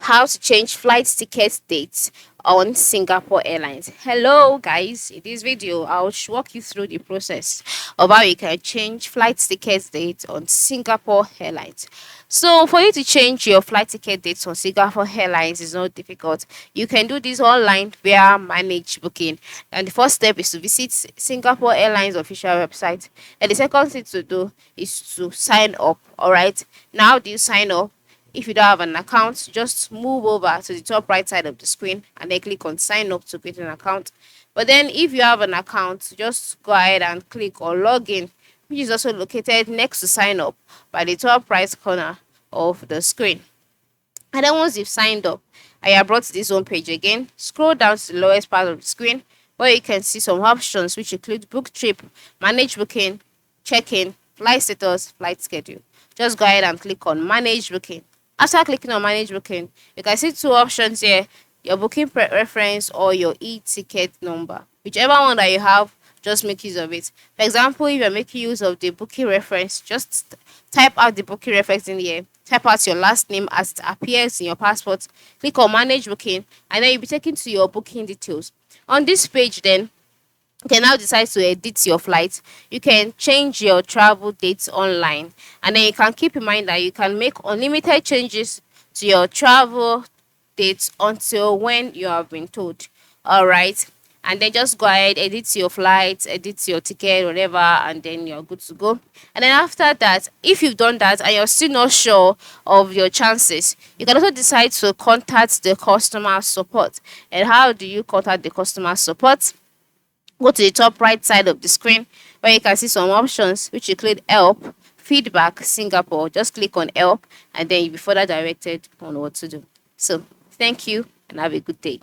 how to change flight ticket dates on Singapore Airlines. Hello guys, in this video I'll walk you through the process of how you can change flight ticket dates on Singapore Airlines. So for you to change your flight ticket dates on Singapore Airlines is not difficult. You can do this online via manage booking. And the first step is to visit Singapore Airlines official website. And the second thing to do is to sign up. Alright. Now how do you sign up? If you don't have an account, just move over to the top right side of the screen and then click on sign up to create an account. But then if you have an account, just go ahead and click on login, which is also located next to sign up by the top right corner of the screen. And then once you've signed up and you're brought to this home page again, scroll down to the lowest part of the screen where you can see some options which include book trip, manage booking, check-in, flight status, flight schedule. Just go ahead and click on manage booking. After clicking on manage booking, you can see two options here: your booking reference or your e-ticket number. Whichever one that you have, just make use of it. For example, if you're making use of the booking reference, just type out the booking reference in here. Type out your last name as it appears in your passport. Click on manage booking, and then you'll be taken to your booking details. On this page, then you can now decide to edit your flight. You can change your travel dates online, and then you can keep in mind that you can make unlimited changes to your travel dates until when you have been told. All right, and then just go ahead, edit your flights, edit your ticket, whatever, and then you're good to go. And then after that, if you've done that and you're still not sure of your chances, you can also decide to contact the customer support. And how do you contact the customer support? Go to the top right side of the screen where you can see some options which include help, feedback, Singapore. Just click on help and then you'll be further directed on what to do. So thank you and have a good day.